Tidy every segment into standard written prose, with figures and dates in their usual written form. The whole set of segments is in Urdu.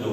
2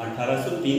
1803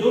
2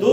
2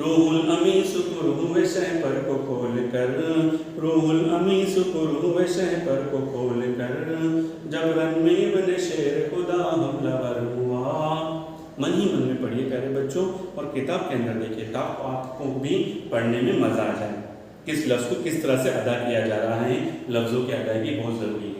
روح الامین سکر ہوئے شہ پر کو کھول کر، روح الامین سکر ہوئے شہ پر کو کھول کر، جب رن میں بن شیر خدا حملہ ور ہوا۔ من ہی من میں پڑھیے پیارے بچوں، اور کتاب کے اندر دیکھیے تاکہ آپ کو بھی پڑھنے میں مزہ آ جائے۔ کس لفظ کو کس طرح سے ادا کیا جا رہا ہے، لفظوں کی ادائیگی بہت ضروری ہے۔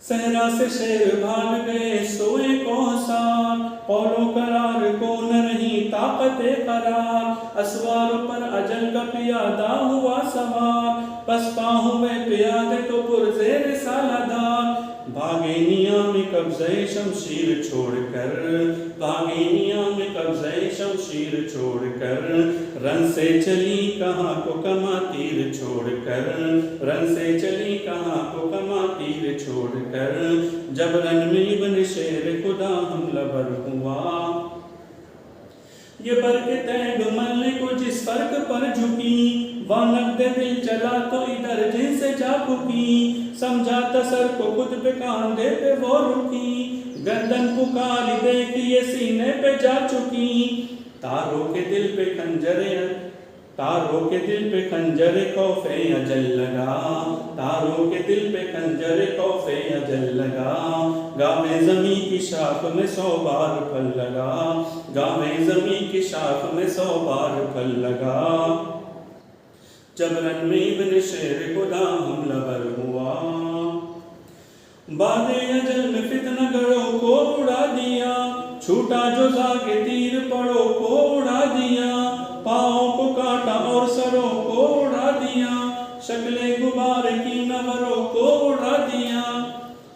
صحرا سے شیر بھاگ گئے سوئے کوثر، پولو قرار کو نہ رہی طاقت قرار، اسوار پر اجل کا پیادہ ہوا سوار، پسپا ہوئے پیادے تو پرزیر سالادار، بھاگے نیا میں قبضہ شمشیر چھوڑ کر، بھاگے نیا میں قبضہ شمشیر چھوڑ کر، رن سے چلی کہاں کو کما تیر چھوڑ کر، رن سے چلی کہاں کو کما تیر چھوڑ کر، جب رن میں بن شیر خدا حملہ ور ہوا۔ یہ برق تیگ ملنے کو جس فرق پر جھکی، وانق دل چلا تو ادھر جن سے جا پھکی، سمجھا تسر کو خود پہ کاندھے پہ وہ رکی، گردن پکاری دیکھیے سینے پہ جا چکی، تاروں کے دل پہ خنجریں، تاروں کے دل پہ خنجر خوف اجل لگا، تاروں کے دل پہ خنجر خوف اجل لگا، گاوے زمیں کی شاخ میں 100 بار پھل لگا، گاوے زمیں کی شاخ میں 100 بار پھل لگا، جب رن میں ابن شیر خدا حملہ ور ہوا۔ باد اجل میں فتنہ گڑوں کو اڑا دیا، چھوٹا جو زاگ تیر پڑوں کو اڑا دیا، پاؤں کو کاٹا اور سروں کو اڑا دیا، شکل غبار کی نوروں کو اڑا دیا،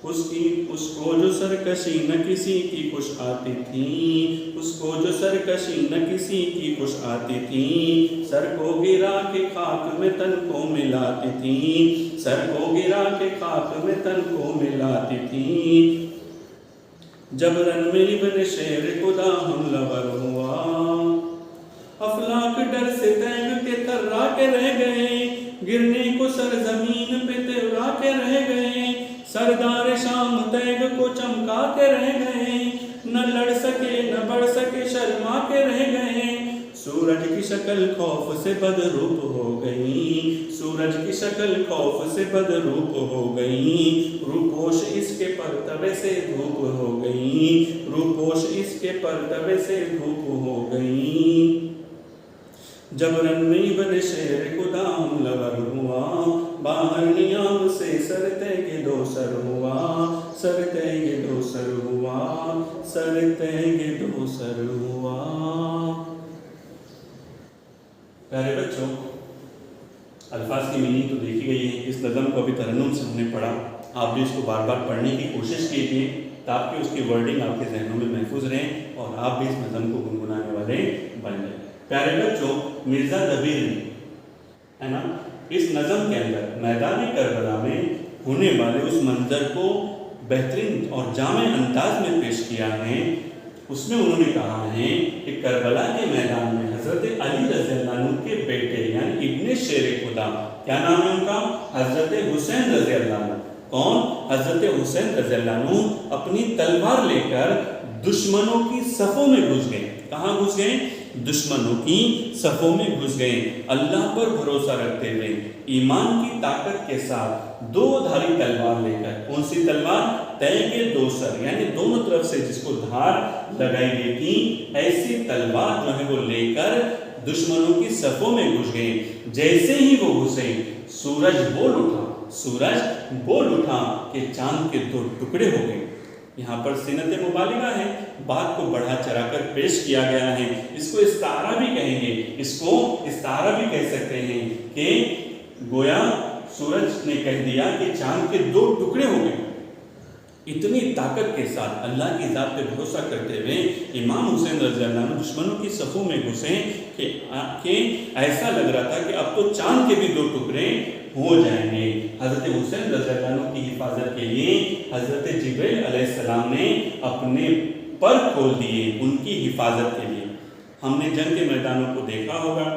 اس کو جو سرکشی نہ کسی کی خوش آتی تھی، اس کو جو سرکشی نہ کسی کی خوش آتی تھی، سر کو گرا کے خاک میں تن کو ملاتی تھی، سر کو گرا کے خاک میں تن کو ملاتی تھی، جب رن میں ابن شیر خدا حملہ ور ہوا۔ افلاک ڈر سے تینگ کے تھرا کے رہ گئے، گرنے کو سرزمین پہ تیورا کے رہ گئے، سردار شام تیگ کو چمکا کے رہ گئے، نہ لڑ سکے نہ بڑھ سکے شرما کے رہ گئے، سورج کی شکل خوف سے بدروپ ہو گئی، سورج کی شکل خوف سے بدروپ ہو گئی، روپوش اس کے پرتبے سے دھوپ ہو گئی، روپوش اس کے پرتبے سے دھوپ ہو گئی، جب رن میں ابن شیر خدا حملہ ور ہوا۔ باہر نیام سے سر تیگ دو سر ہوا، سر تیگ دو سر ہوا، سر تیگ دو سر ہوا۔ پیارے بچوں، الفاظ کی میننگ تو دیکھی گئی ہے، اس نظم کو ابھی ترنم سے ہم نے پڑھا، آپ بھی اس کو بار بار پڑھنے کی کوشش کیجیے تاکہ اس کی ورڈنگ آپ کے ذہنوں میں محفوظ رہیں اور آپ بھی اس نظم کو گنگنانے والے بن جائیں۔ پیارے بچوں، مرزا دبیر نے ہے نا اس نظم کے اندر میدان کربلا میں ہونے والے اس منظر کو بہترین اور جامع انداز میں پیش کیا ہے۔ اس میں انہوں نے کہا ہے کہ کربلا کے میدان میں حضرت علی رضی اللہ عنہ کے بیٹے یعنی ابن شیر خدا، کیا نام ہے ان کا؟ حضرت حسین رضی اللہ عنہ۔ کون؟ حضرت حسین رضی اللہ عنہ اپنی تلوار لے کر دشمنوں کی صفوں میں گھس گئے۔ کہاں گھس گئے؟ دشمنوں کی صفوں میں گھس گئے، اللہ پر بھروسہ رکھتے ہوئے، ایمان کی طاقت کے ساتھ، دو دھاری تلوار لے کر۔ کون سی تلوار؟ تیگ دو سر، یعنی دونوں طرف سے جس کو دھار لگائی گئی تھی، ایسی تلوار جو ہے وہ لے کر دشمنوں کی صفوں میں گھس گئے۔ جیسے ہی وہ گھسے، سورج بول اٹھا، سورج بول اٹھا کہ چاند کے دو ٹکڑے ہو گئے۔ یہاں پر صنعت مبالغہ ہے، بات کو بڑھا چڑھا کر پیش کیا گیا ہے۔ اس کو استعارہ بھی کہیں گے، اس کو استعارہ بھی کہہ سکتے ہیں کہ گویا سورج نے کہہ دیا کہ چاند کے دو ٹکڑے ہو گئے۔ اتنی طاقت کے ساتھ اللہ کی ذات پہ بھروسہ کرتے ہوئے امام حسین رضی اللہ عنہ دشمنوں کی صفوں میں گھسے کہ ایسا لگ رہا تھا کہ اب تو چاند کے بھی دو ٹکڑے ہو جائیں گے۔ حضرت حسین رضی اللہ عنہ کی حفاظت کے لیے حضرت جبریل علیہ السلام نے اپنے پر کھول دیے ان کی حفاظت کے لیے۔ ہم نے جنگ کے میدانوں کو دیکھا ہوگا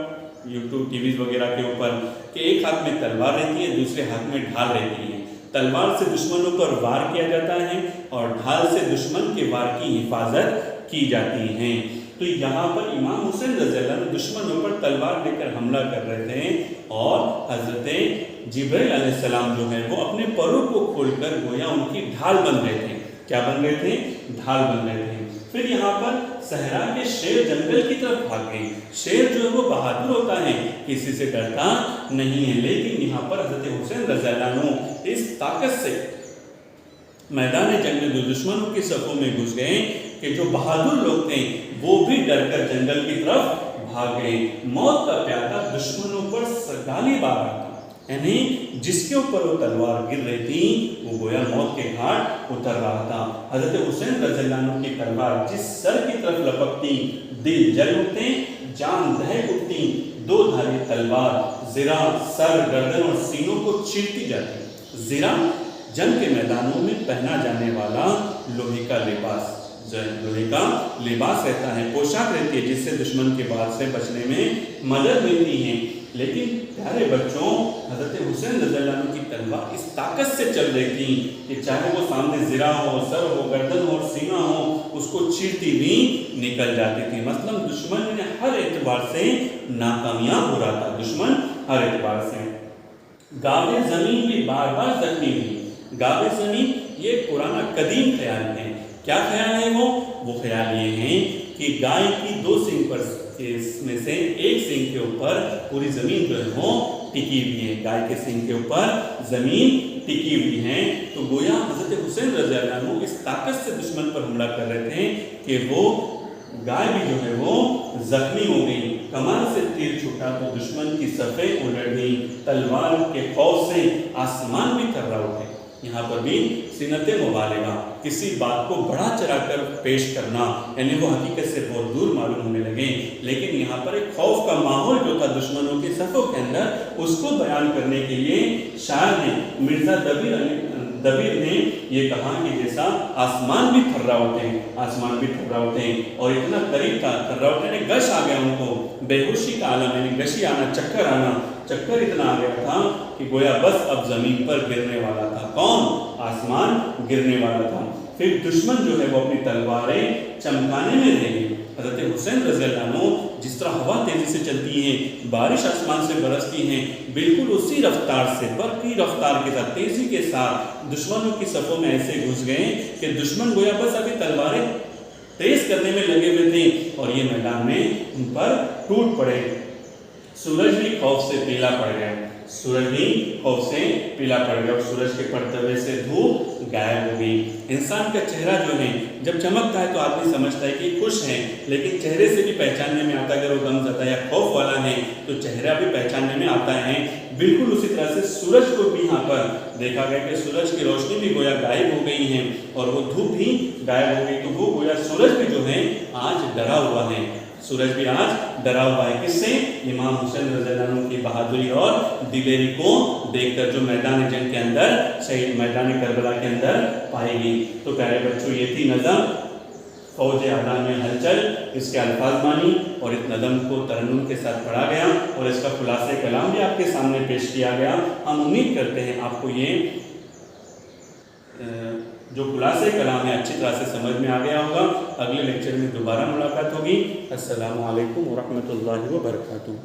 یوٹیوب ٹی ویز وغیرہ کے اوپر کہ ایک ہاتھ میں تلوار رہتی ہے، دوسرے ہاتھ میں ڈھال رہتی ہے۔ تلوار سے دشمنوں پر وار کیا جاتا ہے اور ڈھال سے دشمن کے وار کی حفاظت کی جاتی ہے۔ تو یہاں پر امام حسین رضی اللہ عنہ دشمنوں پر تلوار لے کر حملہ کر رہے تھے اور حضرت جبرائیل علیہ السلام جو ہے وہ اپنے پروں کو کھول کر گویا ان کی ڈھال بن رہے تھے. کیا بن رہے تھے؟ ڈھال بن رہے تھے. پھر یہاں پر صحرا کے شیر جنگل کی طرف بھاگ گئے. شیر جو ہے وہ بہادر ہوتا ہے, کسی سے ڈرتا نہیں ہے, لیکن یہاں پر حضرت حسین رضی اللہ عنہ اس طاقت سے میدان جنگ میں دشمنوں کے صفوں میں گھس گئے کہ جو بہادر لوگ تھے وہ بھی ڈر کر جنگل کی طرف بھاگ گئے. موت کا پیادہ دشمنوں پر غالب آ رہا تھا, یعنی جس کے اوپر وہ تلوار گر رہی تھی وہ گویا موت کے گھاٹ اتر رہا تھا. حضرت حسین رضی اللہ عنہ کی تلوار جس سر کی طرف لپکتی دل جل اٹھتے, جان دہک اٹھتی. دو دھاری تلوار زرہ, سر, گردن اور سینوں کو چیرتی جاتی. زرہ جنگ کے میدانوں میں پہنا جانے والا لوہے کا لباس, لوہے کا لباس رہتا ہے, پوشاک رہتی ہے جس سے دشمن کے وار سے بچنے میں مدد ملتی ہے. لیکن پیارے بچوں, حضرت حسین رضی اللہ عنہ کی تلوار اس طاقت سے چل رہی تھی کہ چاہے وہ سامنے زرہ ہو, سر ہو, گردن ہو اور سینہ ہو, اس کو چیرتی بھی نکل جاتی تھی. مثلا دشمن نے ہر اعتبار سے ناکامیاب ہو رہا تھا, دشمن ہر اعتبار سے. گاوے زمین بھی بار بار زخمی ہوئی. گاوے زمین یہ ایک پرانا قدیم خیال ہے. کیا خیال ہے وہ خیال یہ ہے کہ گائے کی دو سینگ پر میں سے ایک سینگ کے اوپر پوری زمین جو ہے وہ ٹکی ہوئی ہے. گائے کے سینگ کے اوپر زمین ٹکی ہوئی ہے. تو گویا حضرت حسین رضی اللہ عنہ اس طاقت سے دشمن پر حملہ کر رہے تھے کہ وہ گائے بھی جو ہے وہ زخمی ہو گئی. کمان سے تیر چھوٹا تو دشمن کی صفیں الٹ گئی. تلوار کے خوف سے آسمان بھی تھرا اٹھے. یہاں پر بھی صنعت مبالغہ, کسی بات کو بڑا چڑھا کر پیش کرنا, یعنی وہ حقیقت سے بہت دور معلوم ہونے لگے. لیکن یہاں پر ایک خوف کا ماحول جو تھا دشمنوں کے صفوں کے اندر, اس کو بیان کرنے کے لیے شاعر نے, مرزا دبیر نے یہ کہا کہ جیسا آسمان بھی تھرا اٹھے, آسمان بھی تھرا اٹھے. اور اتنا قریب تھا, تھرا اٹھے, گش آ گیا ان کو, بے ہوشی کا عالم, یعنی گشی آنا, چکر آنا, چکر اتنا آ گیا تھا کہ گویا بس اب زمین پر گرنے والا تھا. کون؟ آسمان گرنے والا تھا. پھر دشمن جو ہے وہ اپنی تلواریں چمکانے میں رہ گئی. حضرت حسین رضی اللہ عنہ جس طرح ہوا تیزی سے چلتی ہے, بارش آسمان سے برستی ہے, بالکل اسی رفتار سے, برقی رفتار کے ساتھ, تیزی کے ساتھ دشمنوں کی صفوں میں ایسے گھس گئے کہ دشمن گویا بس ابھی تلواریں تیز کرنے میں لگے ہوئے تھے اور یہ میدان میں ان پر ٹوٹ پڑے. سورج بھی خوف سے پیلا پڑ گیا, سورج بھی خوف سے پیلا پڑ گیا اور سورج کے پرتوے سے دھوپ غائب ہو گئی. انسان کا چہرہ جو ہے جب چمکتا ہے تو آدمی سمجھتا ہے کہ خوش ہے, لیکن چہرے سے بھی پہچاننے میں آتا ہے اگر وہ غم زدہ یا خوف والا ہے تو چہرہ بھی پہچاننے میں آتا ہے. بالکل اسی طرح سے سورج کو بھی یہاں پر دیکھا گیا کہ سورج کی روشنی بھی گویا غائب ہو گئی ہے اور وہ دھوپ بھی غائب ہو گئی. تو وہ گویا سورج بھی جو ہے آج ڈرا ہوا ہے, سورج بھی آج ڈرا ہوا ہے. کس سے؟ امام حسین رضی اللہ عنہ کی بہادری اور دلیری کو دیکھ کر جو میدان جنگ کے اندر, شہید میدان کربلا کے اندر پائی گئی. تو پیارے بچوں, یہ تھی نظم فوج اعداء میں ہلچل. اس کے الفاظ مانی اور اس نظم کو ترنم کے ساتھ پڑھا گیا اور اس کا خلاصہ کلام بھی آپ کے سامنے پیش کیا گیا. ہم امید کرتے ہیں آپ کو یہ جو خلاصہ کلام ہے اچھی طرح سے سمجھ میں آ گیا ہوگا. اگلے لیکچر میں دوبارہ ملاقات ہوگی. السلام علیکم ورحمۃ اللہ وبرکاتہ.